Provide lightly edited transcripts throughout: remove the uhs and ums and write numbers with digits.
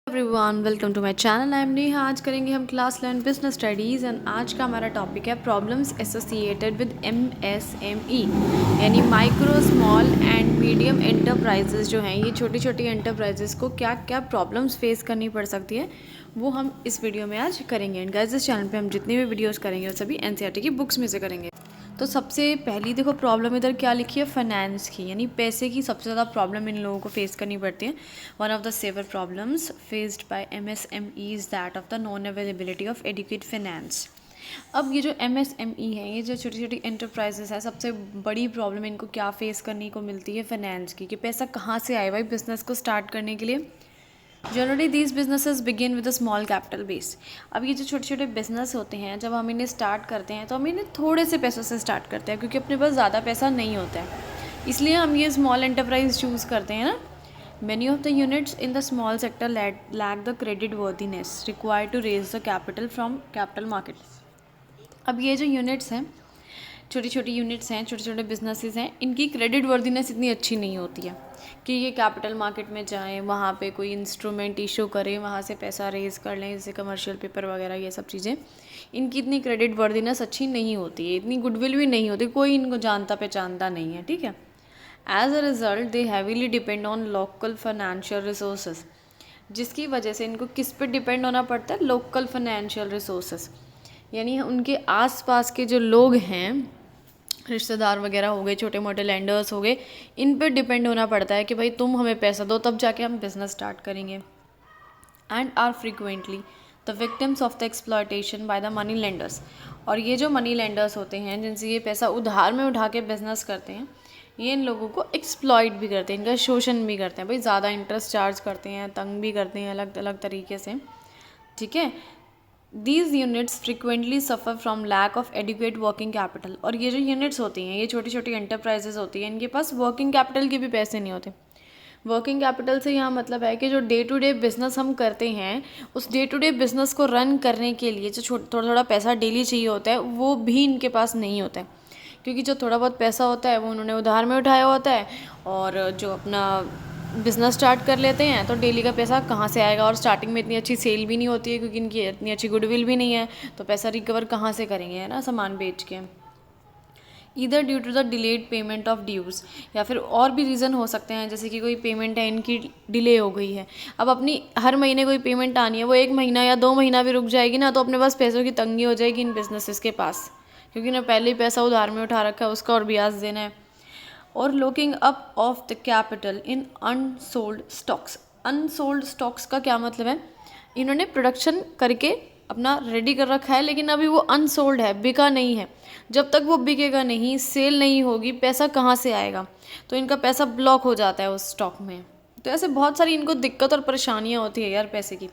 Everyone welcome to my channel. I am Neha. आज करेंगे हम क्लास 11 बिजनेस स्टडीज़ एंड आज का हमारा टॉपिक है प्रॉब्लम्स एसोसिएटेड विद एमएसएमई यानी micro small and medium enterprises जो हैं, ये छोटी छोटी एंटरप्राइजेज को क्या क्या प्रॉब्लम्स फेस करनी पड़ सकती है वो हम इस वीडियो में आज करेंगे। एंड गाइस, इस चैनल पे हम जितनी भी वीडियोज़ करेंगे वो सभी एनसीईआरटी की बुक्स में से करेंगे। तो सबसे पहली देखो प्रॉब्लम इधर क्या लिखी है, फाइनेंस की, यानी पैसे की सबसे ज़्यादा प्रॉब्लम इन लोगों को फेस करनी पड़ती है। One of the severe problems faced by MSME is that of the non availability of adequate finance. अब ये जो एमएसएमई है, ये जो छोटी छोटी एंटरप्राइजेस है, सबसे बड़ी प्रॉब्लम इनको क्या फेस करने को मिलती है, फाइनेंस की, कि पैसा कहाँ से आए भाई बिज़नेस को स्टार्ट करने के लिए। Generally these businesses begin with a small capital base. अब ये जो छोटे छोटे बिजनेस होते हैं, जब हम इन्हें स्टार्ट करते हैं तो हम इन्हें थोड़े से पैसों से स्टार्ट करते हैं, क्योंकि अपने पास ज़्यादा पैसा नहीं होता है, इसलिए हम ये स्मॉल एंटरप्राइज चूज़ करते हैं ना। Many of the units in the small sector lack the credit worthiness required to raise the capital from capital market. अब ये जो यूनिट्स हैं, छोटी छोटी यूनिट्स हैं, छोटे छोटे बिजनेसेस हैं, इनकी क्रेडिट वर्दीनेस इतनी अच्छी नहीं होती है कि ये कैपिटल मार्केट में जाएं, वहाँ पे कोई इंस्ट्रूमेंट इशू करें, वहाँ से पैसा रेज़ कर लें, जैसे कमर्शियल पेपर वगैरह, ये सब चीज़ें। इनकी इतनी क्रेडिट वर्दीनेस अच्छी नहीं होती है, इतनी गुडविल भी नहीं होती, कोई इनको जानता पहचानता नहीं है, ठीक है। As a result they heavily depend on local financial resources, जिसकी वजह से इनको किस पे डिपेंड होना पड़ता है, लोकल फाइनेंशियल रिसोर्सेज, यानी उनके आसपास के जो लोग हैं, रिश्तेदार वगैरह हो गए, छोटे मोटे लैंडर्स हो गए, इन पर डिपेंड होना पड़ता है कि भाई तुम हमें पैसा दो तब जाके हम बिज़नेस स्टार्ट करेंगे। And are frequently the victims of the exploitation by the money lenders. और ये जो मनी लेंडर्स होते हैं, जिनसे ये पैसा उधार में उठा के बिज़नेस करते हैं, ये इन लोगों को एक्सप्लॉइट भी करते हैं, इनका शोषण भी करते हैं, भाई ज़्यादा इंटरेस्ट चार्ज करते हैं, तंग भी करते हैं अलग अलग तरीके से, ठीक है। These units frequently suffer from lack of adequate working capital. और ये जो यूनिट्स होती हैं, ये छोटी छोटी एंटरप्राइजेज होती हैं, इनके पास वर्किंग कैपिटल के भी पैसे नहीं होते। वर्किंग कैपिटल से यहाँ मतलब है कि जो डे टू डे बिज़नेस हम करते हैं, उस डे टू डे बिज़नेस को रन करने के लिए जो थोड़ा थोड़ा पैसा डेली चाहिए होता है, वो भी इनके पास नहीं होता है, क्योंकि जो थोड़ा बहुत पैसा होता है वो उन्होंने उधार में उठाया होता है, और जो अपना बिज़नेस स्टार्ट कर लेते हैं तो डेली का पैसा कहाँ से आएगा, और स्टार्टिंग में इतनी अच्छी सेल भी नहीं होती है, क्योंकि इनकी इतनी अच्छी गुडविल भी नहीं है, तो पैसा रिकवर कहाँ से करेंगे, है ना, सामान बेच के। Either due to the delayed payment of dues, या फिर और भी रीज़न हो सकते हैं, जैसे कि कोई पेमेंट है इनकी डिले हो गई है। अब अपनी हर महीने कोई पेमेंट आनी है, वो 1 महीना या 2 महीना भी रुक जाएगी ना, तो अपने पास पैसों की तंगी हो जाएगी इन बिजनेसेस के पास, क्योंकि ना पहले ही पैसा उधार में उठा रखा है, उसका और ब्याज देना है। और locking up of the capital in unsold stocks. Unsold stocks का क्या मतलब है, इन्होंने प्रोडक्शन करके अपना रेडी कर रखा है, लेकिन अभी वो अनसोल्ड है, बिका नहीं है। जब तक वो बिकेगा नहीं, सेल नहीं होगी, पैसा कहाँ से आएगा, तो इनका पैसा ब्लॉक हो जाता है उस स्टॉक में। तो ऐसे बहुत सारी इनको दिक्कत और परेशानियाँ होती है यार पैसे की।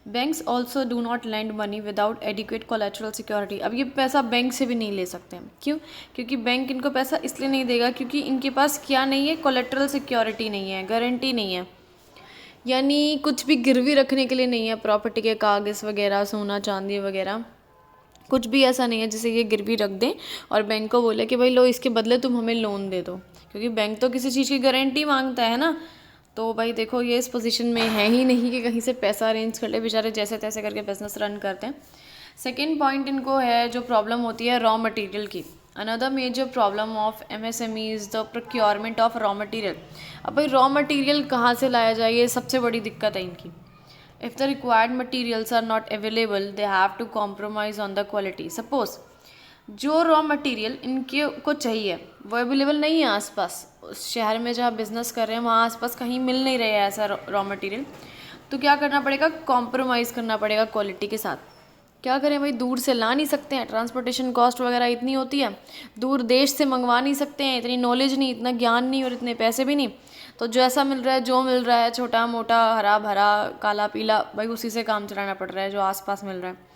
Banks also do not land money without adequate collateral security. अब ये पैसा बैंक से भी नहीं ले सकते हैं, क्यों, क्योंकि बैंक इनको पैसा इसलिए नहीं देगा क्योंकि इनके पास क्या नहीं है, कोलेटरल सिक्योरिटी नहीं है, गारंटी नहीं है, यानी कुछ भी गिरवी रखने के लिए नहीं है, प्रॉपर्टी के कागज़ वगैरह, सोना चांदी वगैरह, कुछ भी ऐसा नहीं है जिसे ये गिरवी रख दें और बैंक को बोले कि भाई लो इसके बदले तुम हमें लोन दे दो, क्योंकि बैंक तो किसी चीज़ की गारंटी मांगता है ना। तो भाई देखो, ये इस पोजीशन में है ही नहीं कि कहीं से पैसा अरेंज कर ले, बेचारे जैसे तैसे करके बिजनेस रन करते हैं। सेकेंड पॉइंट इनको है, जो प्रॉब्लम होती है रॉ मटेरियल की। Another major problem of MSME is the procurement of raw material. अब भाई रॉ मटेरियल कहाँ से लाया जाए, ये सबसे बड़ी दिक्कत है इनकी। If the required materials are not available, they have to compromise on the quality. Suppose जो रॉ मटेरियल इनके को चाहिए वो अवेलेबल नहीं है आसपास, उस शहर में जहाँ बिज़नेस कर रहे हैं वहाँ आसपास कहीं मिल नहीं रहा है ऐसा रॉ मटेरियल, तो क्या करना पड़ेगा, कॉम्प्रोमाइज़ करना पड़ेगा क्वालिटी के साथ। क्या करें भाई, दूर से ला नहीं सकते हैं, ट्रांसपोर्टेशन कॉस्ट वगैरह इतनी होती है, दूर देश से मंगवा नहीं सकते हैं, इतनी नॉलेज नहीं, इतना ज्ञान नहीं, और इतने पैसे भी नहीं, तो जैसा मिल रहा है, जो मिल रहा है, छोटा मोटा, हरा भरा, काला पीला, भाई उसी से काम चलाना पड़ रहा है जो आसपास मिल रहा है।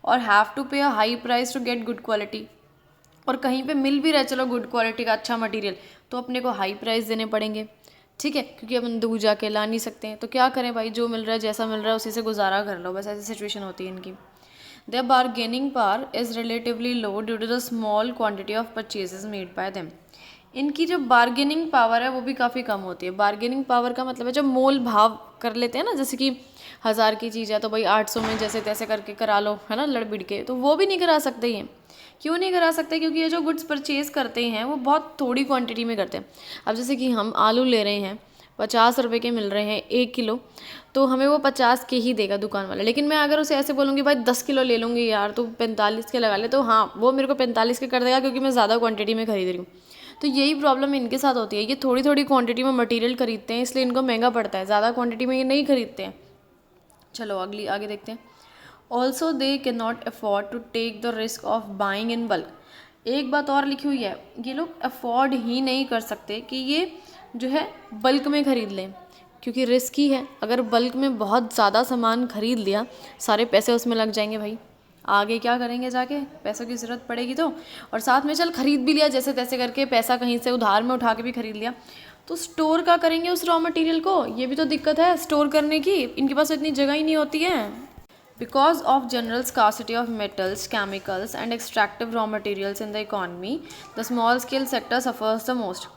और have to pay a high price to get good quality. और कहीं पे मिल भी रहा है चलो गुड क्वालिटी का अच्छा मटेरियल, तो अपने को हाई प्राइस देने पड़ेंगे, ठीक है, क्योंकि अपन दूर जाके ला नहीं सकते हैं। तो क्या करें भाई, जो मिल रहा है, जैसा मिल रहा है उसी से गुजारा कर लो, बस ऐसी सिचुएशन होती है इनकी। Their bargaining power is relatively low due to the small quantity of purchases made by them. इनकी जो बार्गेनिंग पावर है वो भी काफ़ी कम होती है। बार्गेनिंग पावर का मतलब है जब मोल भाव कर लेते हैं ना, जैसे कि 1000 की चीज़ है तो भाई 800 में जैसे तैसे करके करा लो, है ना, लड़ भिड़ के। तो वो भी नहीं करा सकते ये। क्यों नहीं करा सकते? क्योंकि ये जो गुड्स परचेज करते हैं वो बहुत थोड़ी क्वांटिटी में करते हैं। अब जैसे कि हम आलू ले रहे हैं, 50 रुपये के मिल रहे हैं 1 किलो, तो हमें वो 50 के ही देगा दुकान वाला। लेकिन मैं अगर उसे ऐसे बोलूँगी भाई 10 किलो ले लूँगी यार, तो 45 के लगा ले, तो हाँ वो मेरे को 45 के कर देगा, क्योंकि मैं ज़्यादा क्वांटिटी में खरीद रही हूँ। तो यही प्रॉब्लम इनके साथ होती है, ये थोड़ी थोड़ी क्वांटिटी में मटेरियल खरीदते हैं, इसलिए इनको महंगा पड़ता है, ज़्यादा क्वांटिटी में ये नहीं खरीदते हैं। चलो आगे देखते हैं। Also they can not afford to take the risk of buying in bulk. एक बात और लिखी हुई है, ये लोग अफोर्ड ही नहीं कर सकते कि ये जो है बल्क में ख़रीद लें, क्योंकि रिस्क ही है। अगर बल्क में बहुत ज़्यादा सामान खरीद लिया, सारे पैसे उसमें लग जाएंगे भाई, आगे क्या करेंगे जाके, पैसों की ज़रूरत पड़ेगी तो। और साथ में चल खरीद भी लिया जैसे तैसे करके, पैसा कहीं से उधार में उठा के भी खरीद लिया, तो स्टोर क्या करेंगे उस रॉ मटेरियल को? ये भी तो दिक्कत है स्टोर करने की, इनके पास इतनी जगह ही नहीं होती है। Because of general scarcity of metals, chemicals and extractive raw materials in the economy, the small scale sector suffers the most.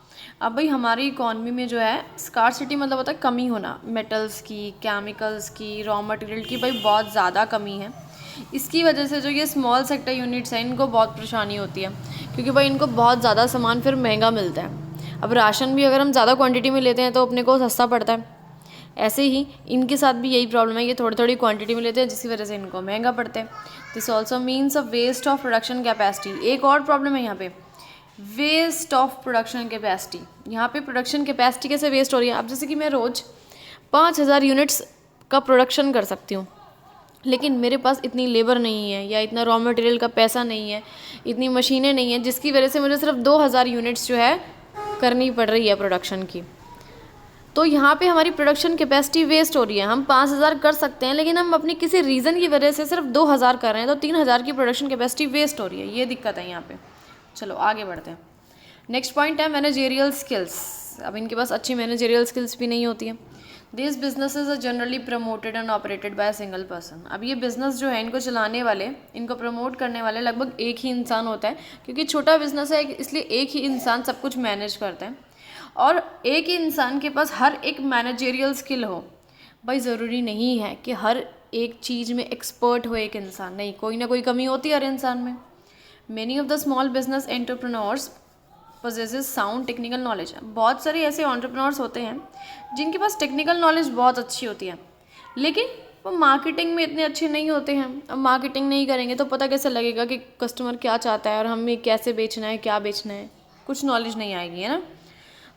अब भाई हमारी इकॉनमी में जो है स्कार्सिटी मतलब होता है कमी होना, मेटल्स की, केमिकल्स की, रॉ मटेरियल की भाई बहुत ज़्यादा कमी है। इसकी वजह से जो ये स्मॉल सेक्टर यूनिट्स हैं इनको बहुत परेशानी होती है, क्योंकि भाई इनको बहुत ज़्यादा सामान फिर महंगा मिलता है। अब राशन भी अगर हम ज़्यादा क्वांटिटी में लेते हैं तो अपने को सस्ता पड़ता है, ऐसे ही इनके साथ भी यही प्रॉब्लम है, ये थोड़ी थोड़ी क्वांटिटी में लेते हैं जिसकी वजह से इनको महंगा पड़ता है। This also means a waste of production capacity. एक और प्रॉब्लम है यहाँ पे, वेस्ट ऑफ प्रोडक्शन कैपेसिटी। यहाँ पे प्रोडक्शन कैपेसिटी कैसे वेस्ट हो रही है? अब जैसे कि मैं रोज़ 5000 यूनिट्स का प्रोडक्शन कर सकती हूँ, लेकिन मेरे पास इतनी लेबर नहीं है, या इतना रॉ मटेरियल का पैसा नहीं है, इतनी मशीनें नहीं हैं, जिसकी वजह से मुझे सिर्फ 2000 यूनिट्स जो है करनी पड़ रही है प्रोडक्शन की। तो यहाँ पे हमारी प्रोडक्शन कैपेसिटी वेस्ट हो रही है। हम 5000 कर सकते हैं, लेकिन हम अपनी किसी रीज़न की वजह से सिर्फ 2000 कर रहे हैं, तो 3000 की प्रोडक्शन कैपेसिटी वेस्ट हो रही है। ये दिक्कत है यहाँ पे। चलो आगे बढ़ते हैं। नेक्स्ट पॉइंट है मैनेजेरियल स्किल्स। अब इनके पास अच्छी मैनेजेरियल स्किल्स भी नहीं होती है। This businesses are generally promoted and operated by a single person. अब ये बिज़नेस जो है इनको चलाने वाले, इनको प्रमोट करने वाले लगभग एक ही इंसान होता है, क्योंकि छोटा बिजनेस है इसलिए एक ही इंसान सब कुछ मैनेज करता है, और एक ही इंसान के पास हर एक मैनेजेरियल स्किल हो। भाई ज़रूरी नहीं है कि हर एक चीज़ में एक्सपर्ट हो एक इंसान, नहीं, कोई ना कोई कमी होती है हर इंसान में। Many of the small business entrepreneurs possesses sound technical knowledge. बहुत सारे ऐसे एंटरप्रेन्योर्स होते हैं जिनके पास टेक्निकल नॉलेज बहुत अच्छी होती है, लेकिन वो मार्केटिंग में इतने अच्छे नहीं होते हैं। अब मार्केटिंग नहीं करेंगे तो पता कैसे लगेगा कि कस्टमर क्या चाहता है और हमें कैसे बेचना है, क्या बेचना है, कुछ नॉलेज नहीं आएगी, है ना।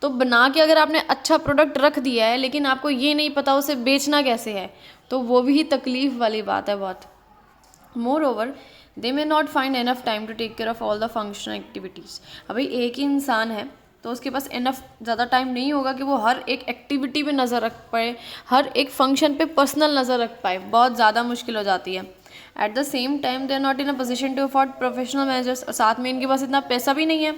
तो बना के अगर आपने अच्छा प्रोडक्ट रख दिया है, लेकिन आपको ये नहीं पता उसे बेचना कैसे है, तो वो भी तकलीफ़ वाली बात है बहुत। Moreover they may not find enough time to take care of all the functional activities. अभी एक ही इंसान है तो उसके पास इनफ ज़्यादा टाइम नहीं होगा कि वो हर एक एक्टिविटी पे नज़र रख पाए, हर एक फंक्शन पे पर्सनल नज़र रख पाए, बहुत ज़्यादा मुश्किल हो जाती है। At the same time they are not in a position to afford professional managers. और साथ में इनके पास इतना पैसा भी नहीं है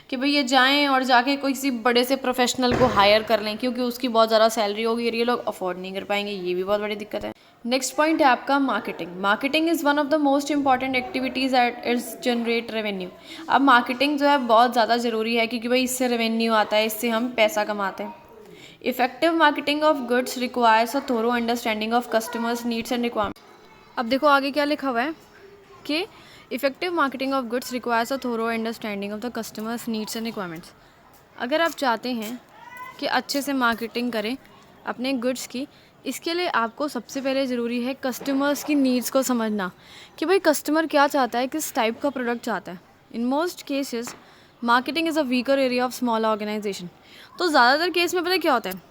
कि भाई ये जाएँ और जाके किसी बड़े से प्रोफेशनल को हायर कर लें, क्योंकि उसकी बहुत ज़्यादा सैलरी होगी और ये लोग अफोर्ड नहीं कर पाएंगे। ये भी बहुत बड़ी दिक्कत है। नेक्स्ट पॉइंट है आपका marketing. Marketing is one of the most important activities at its generate revenue. अब मार्केटिंग जो है बहुत ज़्यादा ज़रूरी है, क्योंकि भाई इससे रेवेन्यू आता है, इससे हम पैसा कमाते हैं। Effective marketing of goods requires a thorough understanding of customers needs and requirements. अब देखो आगे क्या लिखा हुआ है कि effective marketing of goods requires a thorough understanding of the customers needs and requirements. अगर आप चाहते हैं कि अच्छे से मार्केटिंग करें अपने गुड्स की, इसके लिए आपको सबसे पहले ज़रूरी है कस्टमर्स की नीड्स को समझना, कि भाई कस्टमर क्या चाहता है, किस टाइप का प्रोडक्ट चाहता है। In most cases marketing is a weaker area of small organisation. तो ज़्यादातर केस में पता है क्या होता है,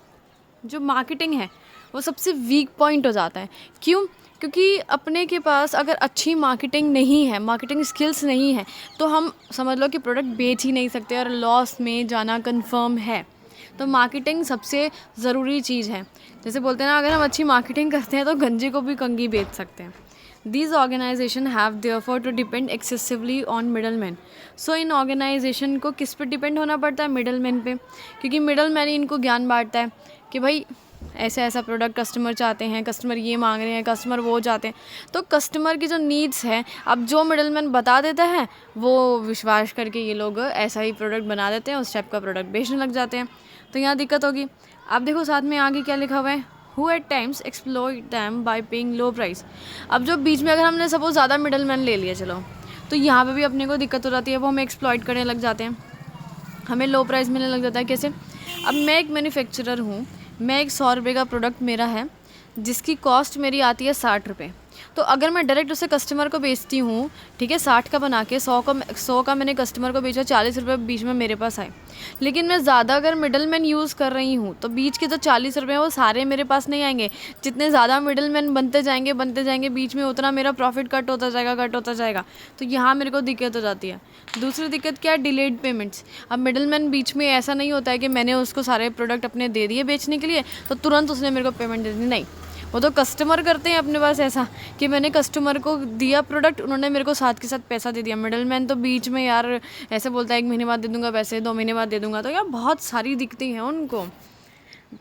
जो मार्केटिंग है वो सबसे वीक पॉइंट हो जाता है। क्यों? क्योंकि अपने के पास अगर अच्छी मार्केटिंग नहीं है, मार्केटिंग स्किल्स नहीं है, तो हम समझ लो कि प्रोडक्ट बेच ही नहीं सकते और लॉस में जाना कंफर्म है। तो मार्केटिंग सबसे ज़रूरी चीज़ है। जैसे बोलते हैं ना, अगर हम अच्छी मार्केटिंग करते हैं तो गंजे को भी कंघी बेच सकते हैं। These organization have therefore to depend excessively on middlemen. So इन ऑर्गेनाइजेशन को किस पे डिपेंड होना पड़ता है? मिडलमैन पे, क्योंकि मिडलमैन ही इनको ज्ञान बांटता है कि भाई ऐसा ऐसा प्रोडक्ट कस्टमर चाहते हैं, कस्टमर ये मांग रहे हैं, कस्टमर वो चाहते हैं। तो कस्टमर की जो नीड्स हैं, अब जो मिडलमैन बता देता है वो विश्वास करके ये लोग ऐसा ही प्रोडक्ट बना देते हैं, उस टाइप का प्रोडक्ट बेचने लग जाते हैं। तो यहाँ दिक्कत होगी। अब देखो साथ में आगे क्या लिखा हुआ है, who at times exploit them by paying low price। अब जो बीच में अगर हमने सपोज ज़्यादा मिडल मैन ले लिया चलो, तो यहाँ पे भी अपने को दिक्कत हो जाती है, वो हमें एक्सप्लॉइट करने लग जाते हैं, हमें लो प्राइस मिलने लग जाता है। कैसे? अब मैं एक मैन्युफैक्चरर हूँ, मैं एक 100 रुपये का प्रोडक्ट मेरा है जिसकी कॉस्ट मेरी आती है 60 रुपये, तो अगर मैं डायरेक्ट उसे कस्टमर को बेचती हूँ, ठीक है, 60 का बना के 100 का मैंने कस्टमर को बेचा, 40 रुपये बीच में मेरे पास आए। लेकिन मैं ज़्यादा अगर मिडल मैन यूज़ कर रही हूँ तो बीच के जो 40 रुपये हैं वो सारे मेरे पास नहीं आएंगे। जितने ज़्यादा मिडल मैन बनते जाएंगे बीच में, उतना मेरा प्रॉफिट कट होता जाएगा। तो यहाँ मेरे को दिक्कत हो जाती है। दूसरी दिक्कत क्या है? Delayed payments. अब मिडल मैन बीच में ऐसा नहीं होता है कि मैंने उसको सारे प्रोडक्ट अपने दे दिए बेचने के लिए तो तुरंत उसने मेरे को पेमेंट दे दी, नहीं, वो तो कस्टमर करते हैं अपने पास ऐसा कि मैंने कस्टमर को दिया प्रोडक्ट, उन्होंने मेरे को साथ के साथ पैसा दे दिया। मिडल मैन तो बीच में यार ऐसे बोलता है 1 महीने बाद दे दूंगा पैसे, 2 महीने बाद दे दूंगा, तो यार बहुत सारी दिक्कतें हैं उनको।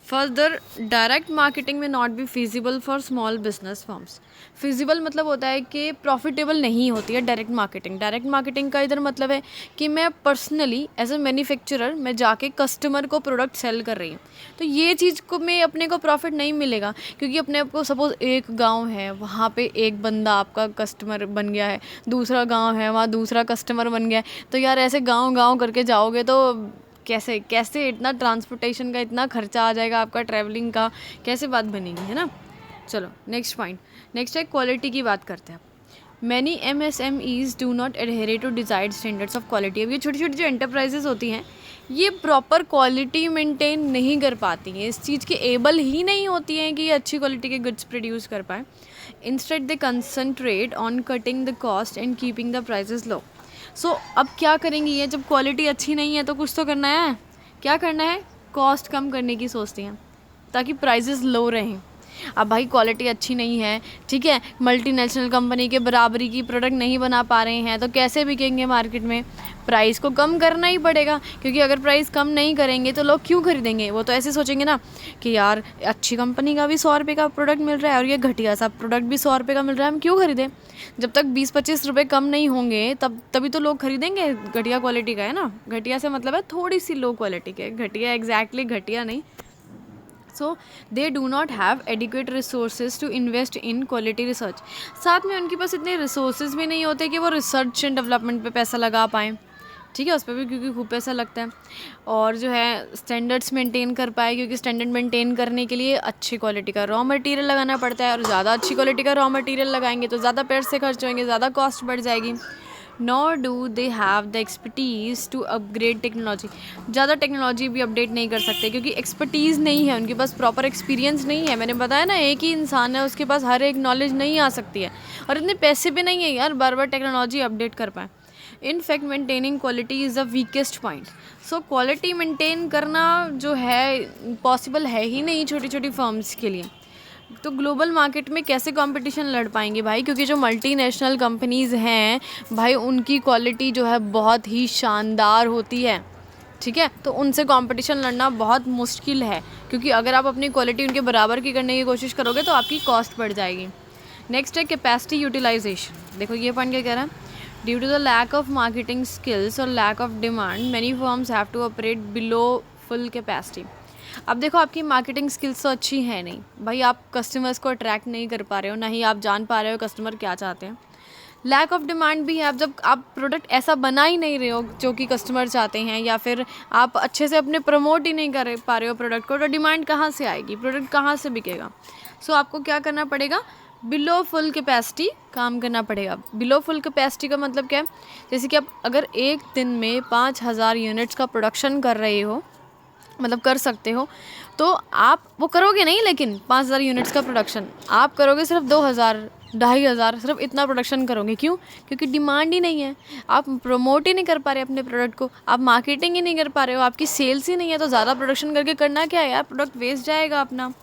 फर्दर, डायरेक्ट मार्केटिंग में not be feasible for small business firms. Feasible मतलब होता है कि प्रॉफिटेबल नहीं होती है डायरेक्ट मार्केटिंग। डायरेक्ट मार्केटिंग का इधर मतलब है कि मैं पर्सनली एज ए मैन्युफैक्चरर मैं जाके कस्टमर को प्रोडक्ट सेल कर रही हूँ, तो ये चीज़ को में अपने को प्रॉफिट नहीं मिलेगा, क्योंकि अपने आप को सपोज़ एक गांव है, वहाँ पे एक बंदा आपका कस्टमर बन गया है, दूसरा गांव है वहाँ दूसरा कस्टमर बन गया है, तो यार ऐसे गांव करके जाओगे तो कैसे इतना ट्रांसपोर्टेशन का इतना खर्चा आ जाएगा आपका, ट्रैवलिंग का, कैसे बात बनेगी, है ना। चलो नेक्स्ट पॉइंट, नेक्स्ट है क्वालिटी की बात करते हैं। Many MSMEs do not adhere to desired standards of quality. अब ये छोटी छोटी जो एंटरप्राइजेस होती हैं ये प्रॉपर क्वालिटी मेंटेन नहीं कर पाती हैं, इस चीज़ के एबल ही नहीं होती हैं कि ये अच्छी क्वालिटी के गुड्स प्रोड्यूस कर पाएँ। Instead they concentrate on cutting the cost and keeping the prices low. So अब क्या करेंगी ये, जब क्वालिटी अच्छी नहीं है तो कुछ तो करना है, क्या करना है? कॉस्ट कम करने की सोचती हैं ताकि प्राइजेस लो रहें। अब भाई क्वालिटी अच्छी नहीं है, ठीक है, मल्टीनेशनल कंपनी के बराबरी की प्रोडक्ट नहीं बना पा रहे हैं, तो कैसे बिकेंगे मार्केट में? प्राइस को कम करना ही पड़ेगा, क्योंकि अगर प्राइस कम नहीं करेंगे तो लोग क्यों खरीदेंगे? वो तो ऐसे सोचेंगे ना कि यार अच्छी कंपनी का भी 100 रुपये का प्रोडक्ट मिल रहा है और ये घटिया सा प्रोडक्ट भी 100 रुपये का मिल रहा है, हम क्यों खरीदें? जब तक 20-25 रुपये कम नहीं होंगे तभी तो लोग खरीदेंगे। घटिया क्वालिटी का है ना, घटिया से मतलब है थोड़ी सी लो क्वालिटी के, घटिया एग्जैक्टली घटिया नहीं। So they do not have adequate resources to invest in quality research. साथ में उनके पास इतने रिसोर्सेज भी नहीं होते कि वो रिसर्च एंड डेवलपमेंट पे पैसा लगा पाएँ, ठीक है, उस पर भी क्योंकि खूब पैसा लगता है, और जो है स्टैंडर्ड्स मेंटेन कर पाए, क्योंकि स्टैंडर्ड मेंटेन करने के लिए अच्छी क्वालिटी का रॉ मटेरियल लगाना पड़ता है, और ज़्यादा अच्छी क्वालिटी का रॉ मटेरियल लगाएंगे तो ज़्यादा पैसे खर्च होंगे, ज़्यादा कॉस्ट बढ़ जाएगी। Nor do they have the expertise to upgrade technology. ज़्यादा टेक्नोलॉजी भी अपडेट नहीं कर सकते क्योंकि एक्सपर्टीज़ नहीं है उनके पास, प्रॉपर एक्सपीरियंस नहीं है। मैंने बताया ना, एक ही इंसान है, उसके पास हर एक नॉलेज नहीं आ सकती है, और इतने पैसे भी नहीं है यार बार बार टेक्नोलॉजी अपडेट कर पाएँ। In fact maintaining quality is the weakest point. So quality maintain करना जो है पॉसिबल है ही नहीं छोटी छोटी फर्म्स के लिए। तो ग्लोबल मार्केट में कैसे कंपटीशन लड़ पाएंगे भाई, क्योंकि जो मल्टीनेशनल कंपनीज़ हैं भाई उनकी क्वालिटी जो है बहुत ही शानदार होती है, ठीक है, तो उनसे कंपटीशन लड़ना बहुत मुश्किल है, क्योंकि अगर आप अपनी क्वालिटी उनके बराबर की करने की कोशिश करोगे तो आपकी कॉस्ट बढ़ जाएगी। नेक्स्ट है कैपेसिटी यूटिलाइजेशन। देखो ये पॉइंट क्या कह रहा है, due to the lack of marketing skills और lack of demand many firms have to operate below full capacity. अब देखो आपकी मार्केटिंग स्किल्स तो अच्छी है नहीं भाई, आप कस्टमर्स को अट्रैक्ट नहीं कर पा रहे हो, ना ही आप जान पा रहे हो कस्टमर क्या चाहते हैं। लैक ऑफ डिमांड भी है, अब जब आप प्रोडक्ट ऐसा बना ही नहीं रहे हो जो कि कस्टमर चाहते हैं, या फिर आप अच्छे से अपने प्रमोट ही नहीं कर पा रहे हो प्रोडक्ट को, तो डिमांड कहाँ से आएगी, प्रोडक्ट कहाँ से बिकेगा? सो आपको क्या करना पड़ेगा, बिलो फुल कैपेसिटी काम करना पड़ेगा। बिलो फुल कैपेसिटी का मतलब क्या है, जैसे कि आप अगर एक दिन में 5000 यूनिट्स का प्रोडक्शन कर रहे हो, मतलब कर सकते हो, तो आप वो करोगे नहीं, लेकिन 5000 यूनिट्स का प्रोडक्शन आप करोगे सिर्फ 2000 2500, सिर्फ इतना प्रोडक्शन करोगे। क्यों? क्योंकि डिमांड ही नहीं है, आप प्रमोट ही नहीं कर पा रहे अपने प्रोडक्ट को, आप मार्केटिंग ही नहीं कर पा रहे हो, आपकी सेल्स ही नहीं है, तो ज़्यादा प्रोडक्शन करके करना क्या है यार, प्रोडक्ट वेस्ट जाएगा अपना।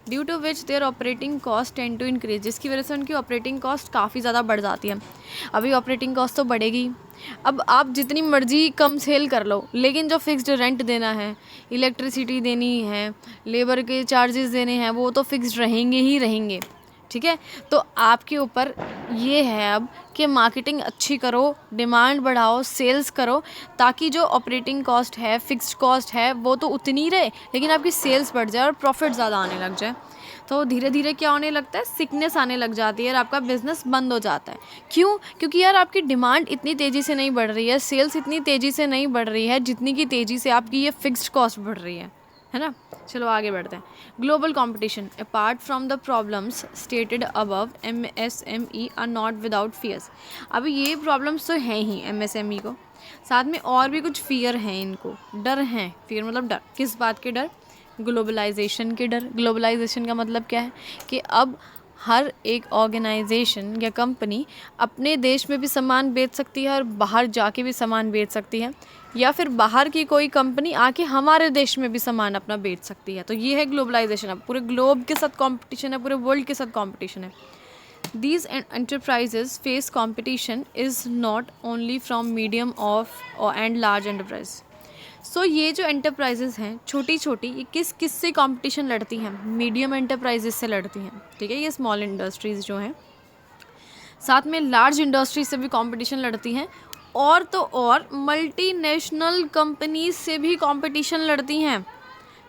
Due to which their operating cost tend to increase, जिसकी वजह से उनकी ऑपरेटिंग कॉस्ट काफ़ी ज़्यादा बढ़ जाती है। अभी ऑपरेटिंग कॉस्ट तो बढ़ेगी, अब आप जितनी मर्जी कम सेल कर लो, लेकिन जो फिक्स्ड रेंट देना है, इलेक्ट्रिसिटी देनी है, लेबर के चार्जेस देने हैं, वो तो फिक्स्ड रहेंगे ही रहेंगे, ठीक है। तो आपके ऊपर ये है अब कि मार्केटिंग अच्छी करो, डिमांड बढ़ाओ, सेल्स करो, ताकि जो ऑपरेटिंग कॉस्ट है, फिक्स्ड कॉस्ट है, वो तो उतनी रहे, लेकिन आपकी सेल्स बढ़ जाए और प्रॉफिट ज़्यादा आने लग जाए। तो धीरे धीरे क्या होने लगता है, सिकनेस आने लग जाती है और आपका बिजनेस बंद हो जाता है। क्यों? क्योंकि यार आपकी डिमांड इतनी तेज़ी से नहीं बढ़ रही है, सेल्स इतनी तेज़ी से नहीं बढ़ रही है जितनी की तेज़ी से आपकी ये फिक्स्ड कॉस्ट बढ़ रही है ना। चलो आगे बढ़ते हैं। Global competition, apart from the problems stated above, MSME are not without fierce. अभी ये प्रॉब्लम्स तो हैं ही MSME को, साथ में और भी कुछ फियर हैं इनको, डर हैं। फियर मतलब डर, किस बात के डर? ग्लोबलाइजेशन के डर। ग्लोबलाइजेशन का मतलब क्या है कि अब हर एक ऑर्गेनाइजेशन या कंपनी अपने देश में भी सामान बेच सकती है और बाहर जाके भी सामान बेच सकती है, या फिर बाहर की कोई कंपनी आके हमारे देश में भी सामान अपना बेच सकती है। तो ये है ग्लोबलाइजेशन। अब पूरे ग्लोब के साथ कंपटीशन है, पूरे वर्ल्ड के साथ कंपटीशन है। These enterprises face competition is not only from medium of and large enterprise. सो ये जो एंटरप्राइजेज़ हैं छोटी छोटी, ये किस किस से कंपटीशन लड़ती हैं? मीडियम एंटरप्राइजेज से लड़ती हैं, ठीक है, ये स्मॉल इंडस्ट्रीज़ जो हैं। साथ में लार्ज इंडस्ट्रीज से भी कंपटीशन लड़ती हैं, और तो और मल्टीनेशनल कंपनीज से भी कंपटीशन लड़ती हैं,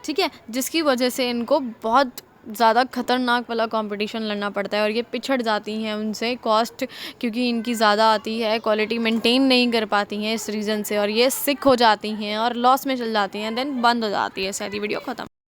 ठीक है, जिसकी वजह से इनको बहुत ज़्यादा खतरनाक वाला कंपटीशन लड़ना पड़ता है और ये पिछड़ जाती हैं उनसे, कॉस्ट क्योंकि इनकी ज़्यादा आती है, क्वालिटी मेंटेन नहीं कर पाती हैं इस रीज़न से, और ये सिक हो जाती हैं और लॉस में चल जाती हैं, देन बंद हो जाती है। शायद ये वीडियो ख़त्म।